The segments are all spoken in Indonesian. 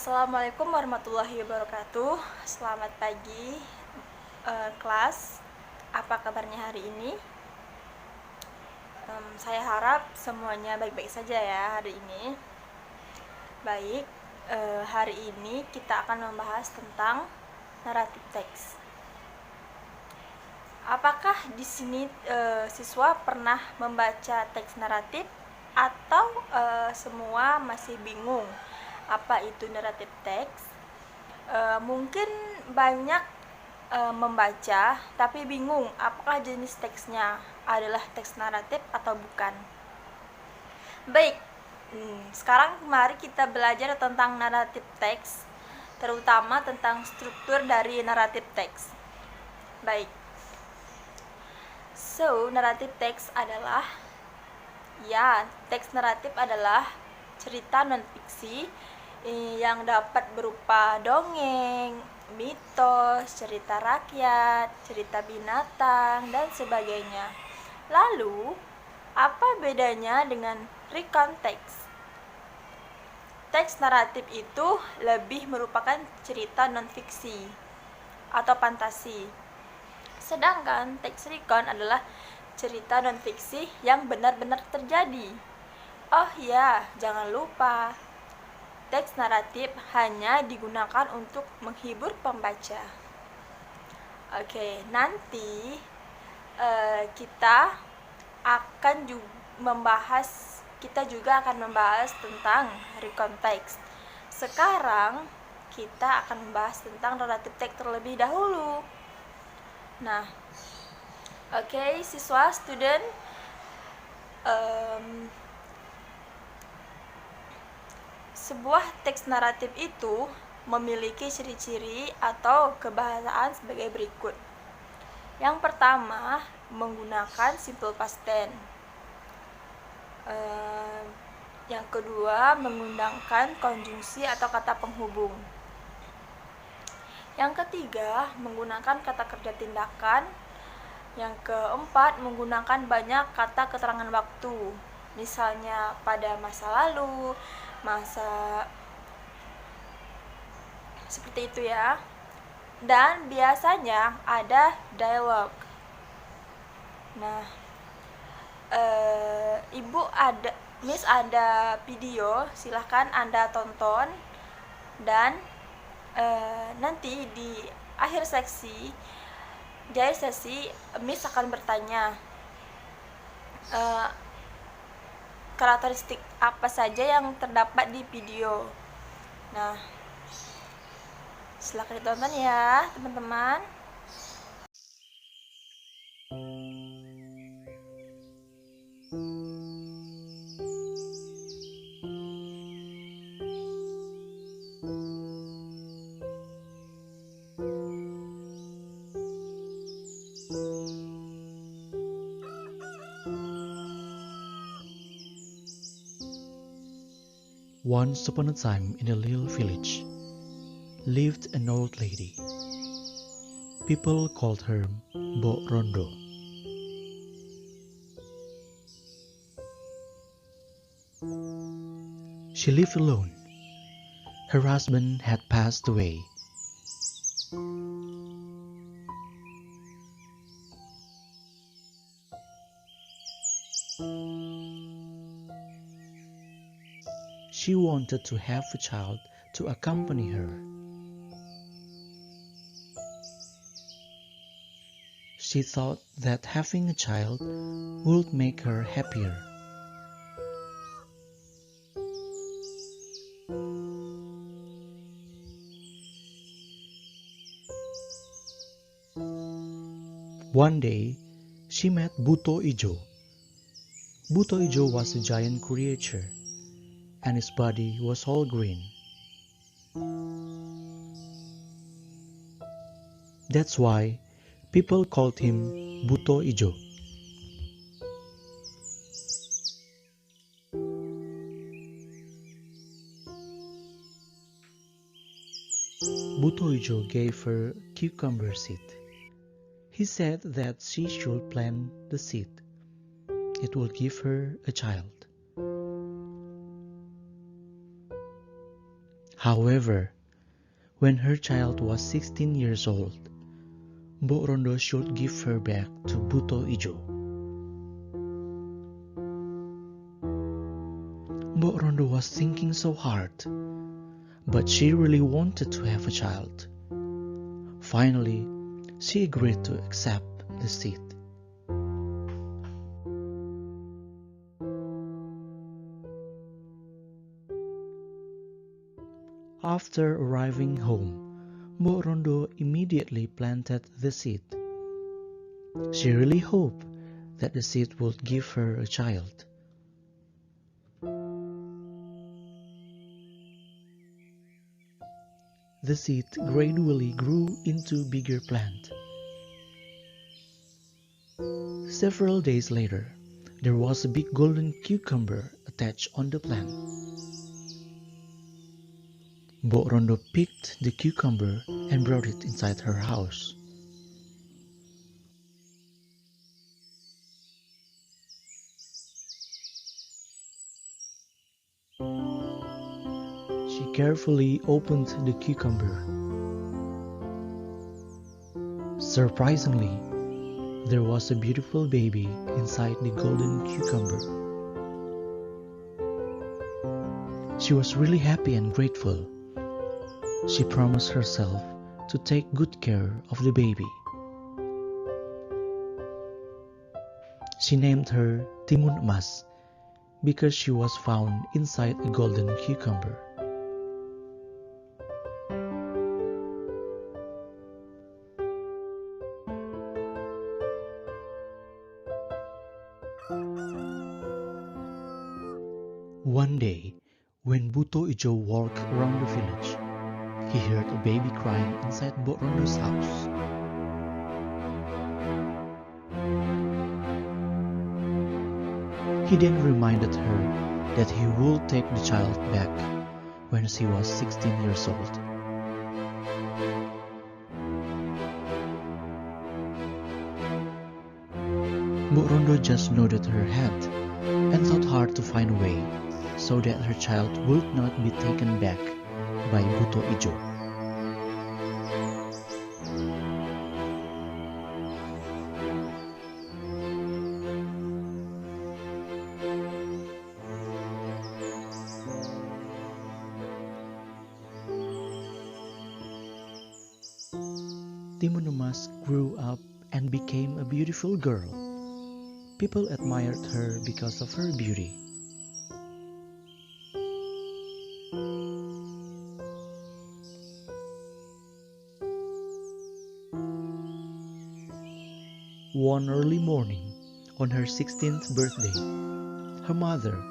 Assalamualaikum warahmatullahi wabarakatuh. Selamat pagi, kelas. Apa kabarnya hari ini? Saya harap semuanya baik-baik saja ya hari ini. Baik, hari ini kita akan membahas tentang naratif teks. Apakah di sini siswa pernah membaca teks naratif atau semua masih bingung apa itu naratif teks? Mungkin banyak membaca tapi bingung apakah jenis teksnya adalah teks naratif atau bukan. Baik, sekarang mari kita belajar tentang naratif teks, terutama tentang struktur dari naratif teks. Baik, naratif teks adalah teks naratif adalah cerita non-fiksi yang dapat berupa dongeng, mitos, cerita rakyat, cerita binatang, dan sebagainya. Lalu, apa bedanya dengan recount text? Teks naratif itu lebih merupakan cerita non-fiksi atau fantasi. Sedangkan teks recount adalah cerita non-fiksi yang benar-benar terjadi. Oh ya, jangan lupa, teks naratif hanya digunakan untuk menghibur pembaca. Oke, nanti kita juga akan membahas tentang recount text. Sekarang kita akan membahas tentang naratif text terlebih dahulu. Nah, oke, siswa, student, sebuah teks naratif itu memiliki ciri-ciri atau kebahasaan sebagai berikut. Yang pertama, menggunakan simple past tense. Yang kedua, menggunakan konjungsi atau kata penghubung. Yang ketiga, menggunakan kata kerja tindakan. Yang keempat, menggunakan banyak kata keterangan waktu, misalnya pada masa lalu, masa seperti itu ya. Dan biasanya ada dialog. Nah, Miss ada video, silahkan Anda tonton. Dan nanti di akhir sesi Miss akan bertanya karakteristik apa saja yang terdapat di video. Nah, silakan ditonton ya teman-teman. Once upon a time, in a little village, lived an old lady. People called her Mbok Rondo. She lived alone. Her husband had passed away. She wanted to have a child to accompany her. She thought that having a child would make her happier. One day, she met Buto Ijo. Buto Ijo was a giant creature, and his body was all green. That's why people called him Buto Ijo. Buto Ijo gave her cucumber seed. He said that she should plant the seed. It will give her a child. However, when her child was 16 years old, Mbok Rondo should give her back to Buto Ijo. Mbok Rondo was thinking so hard, but she really wanted to have a child. Finally, she agreed to accept the seed. After arriving home, Mbok Rondo immediately planted the seed. She really hoped that the seed would give her a child. The seed gradually grew into a bigger plant. Several days later, there was a big golden cucumber attached on the plant. Mbok Rondo picked the cucumber and brought it inside her house. She carefully opened the cucumber. Surprisingly, there was a beautiful baby inside the golden cucumber. She was really happy and grateful. She promised herself to take good care of the baby. She named her Timun Emas because she was found inside a golden cucumber. One day, when Buto Ijo walked around the village, he heard a baby crying inside Mbok Rondo's house. He then reminded her that he would take the child back when she was 16 years old. Mbok Rondo just nodded her head and thought hard to find a way so that her child would not be taken back by Buto Ijo. Timun Emas grew up and became a beautiful girl. People admired her because of her beauty. One early morning, on her 16th birthday, her mother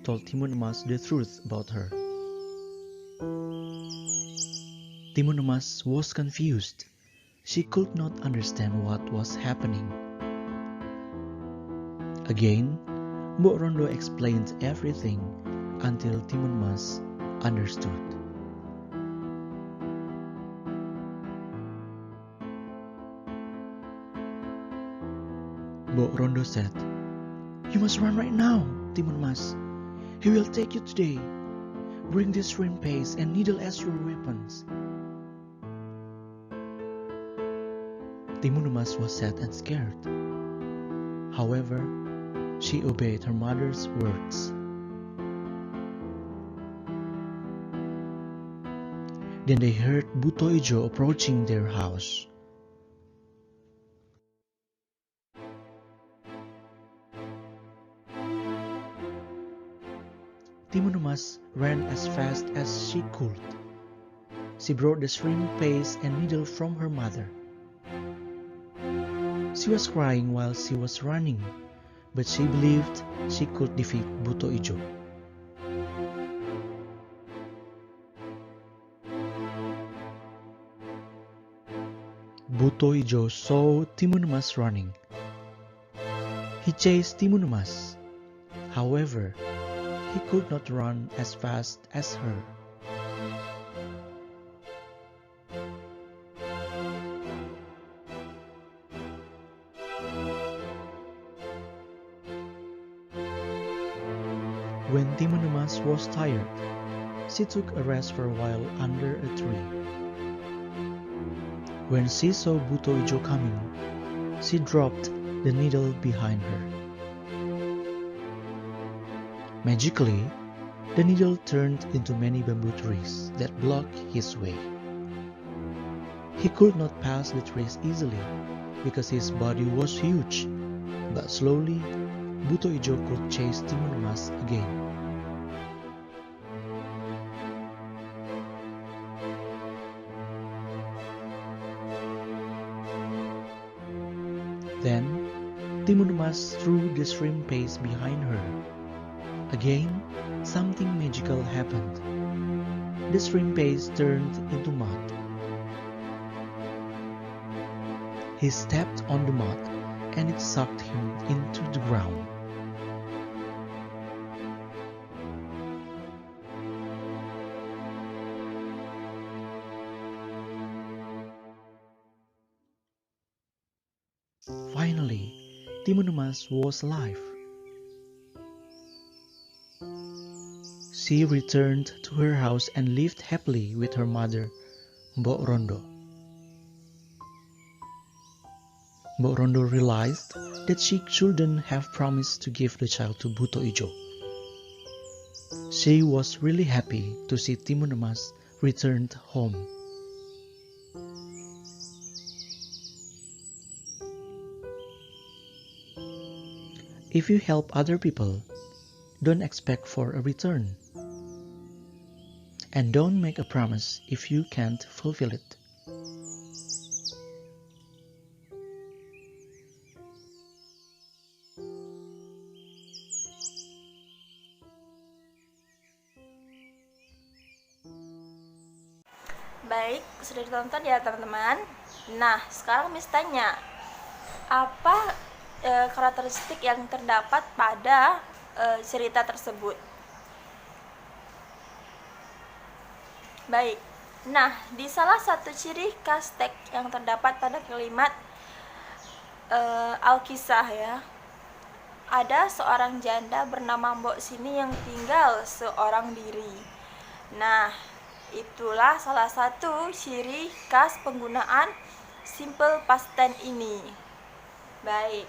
told Timun Emas the truth about her. Timun Emas was confused. She could not understand what was happening. Again, Mbok Rondo explained everything until Timun Emas understood. Mbok Rondo said, "You must run right now, Timun Emas. He will take you today. Bring this shrimp paste and needle as your weapons." Timun Emas was sad and scared. However, she obeyed her mother's words. Then they heard Buto Ijo approaching their house. Timun Emas ran as fast as she could. She brought the shrimp paste and needle from her mother. She was crying while she was running, but she believed she could defeat Buto Ijo. Buto Ijo saw Timun Emas running. He chased Timun Emas. However, he could not run as fast as her. When Timun Emas was tired, she took a rest for a while under a tree. When she saw Buto Ijo coming, she dropped the needle behind her. Magically, the needle turned into many bamboo trees that blocked his way. He could not pass the trees easily because his body was huge, but slowly, Buto Ijo could chase Timun Mas again. Then, Timun Mas threw the shrimp paste behind her. Again, something magical happened. The shrimp paste turned into mud. He stepped on the mud and it sucked him into the ground. Finally, Timun Mas was alive. She returned to her house and lived happily with her mother, Mbok Rondo. Mbok Rondo realized that she shouldn't have promised to give the child to Buto Ijo. She was really happy to see Timun Mas returned home. If you help other people, don't expect for a return. And don't make a promise if you can't fulfill it. Baik, sudah ditonton ya teman-teman. Nah, sekarang Miss tanya, apa karakteristik yang terdapat pada cerita tersebut? Baik, nah di salah satu ciri khas teks yang terdapat pada kalimat Alkisah ya, ada seorang janda bernama Mbok Sini yang tinggal seorang diri. Nah, itulah salah satu ciri khas penggunaan simple past tense ini. Baik.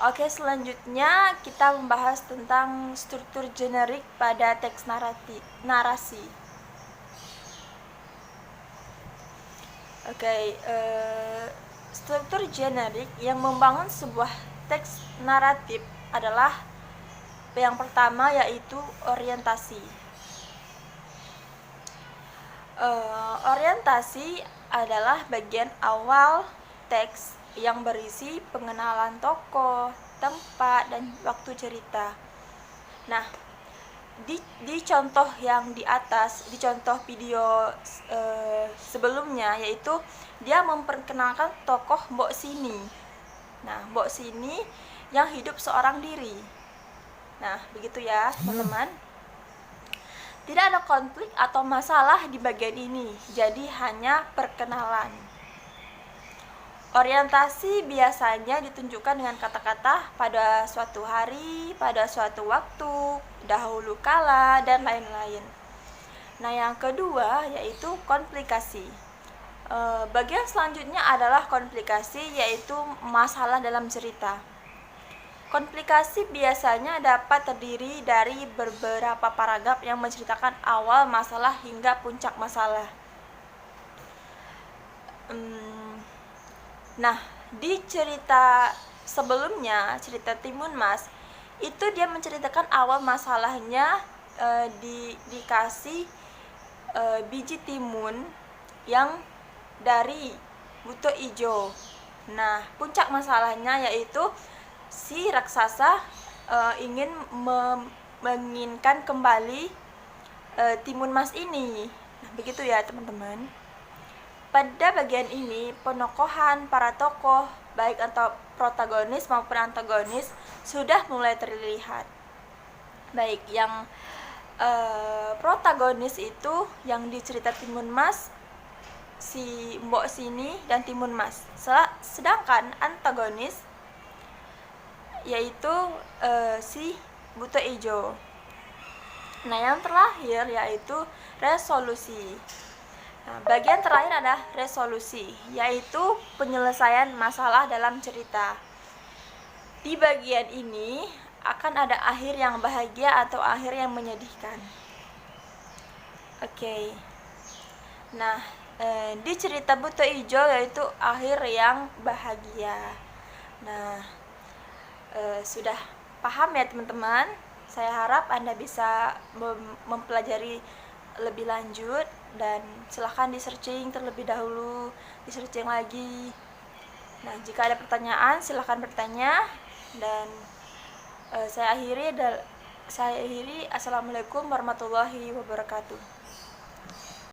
Oke, selanjutnya kita membahas tentang struktur generik pada teks narasi. Oke, struktur generik yang membangun sebuah teks naratif adalah yang pertama, yaitu orientasi. Orientasi adalah bagian awal teks yang berisi pengenalan tokoh, tempat, dan waktu cerita. Nah, di contoh yang di atas, di contoh video sebelumnya, yaitu dia memperkenalkan tokoh Mbok Sini. Nah, Mbok Sini yang hidup seorang diri. Nah, begitu ya teman-teman. Tidak ada konflik atau masalah di bagian ini, jadi hanya perkenalan. Orientasi biasanya ditunjukkan dengan kata-kata pada suatu hari, pada suatu waktu, dahulu kala, dan lain-lain. Nah, yang kedua yaitu komplikasi. Bagian selanjutnya adalah komplikasi, yaitu masalah dalam cerita. Komplikasi biasanya dapat terdiri dari beberapa paragraf yang menceritakan awal masalah hingga puncak masalah. Nah, di cerita sebelumnya, cerita Timun Mas, itu dia menceritakan awal masalahnya dikasih biji timun yang dari Buto Ijo. Nah, puncak masalahnya yaitu si raksasa ingin menginginkan kembali Timun Mas ini. Nah, begitu ya teman-teman. Pada bagian ini, penokohan para tokoh, baik atau protagonis maupun antagonis, sudah mulai terlihat. Baik, yang protagonis itu yang di cerita Timun Mas, si Mbok Sini dan Timun Mas. Sedangkan antagonis yaitu si Buto Ijo. Nah, yang terakhir yaitu resolusi. Nah, bagian terakhir adalah resolusi, yaitu penyelesaian masalah dalam cerita. Di bagian ini akan ada akhir yang bahagia atau akhir yang menyedihkan. Oke. Nah, di cerita Buto Ijo yaitu akhir yang bahagia. Nah, sudah paham ya teman-teman? Saya harap Anda bisa mempelajari lebih lanjut, dan silahkan di searching terlebih dahulu, di searching lagi. Nah, jika ada pertanyaan silahkan bertanya, dan saya akhiri. Assalamualaikum warahmatullahi wabarakatuh.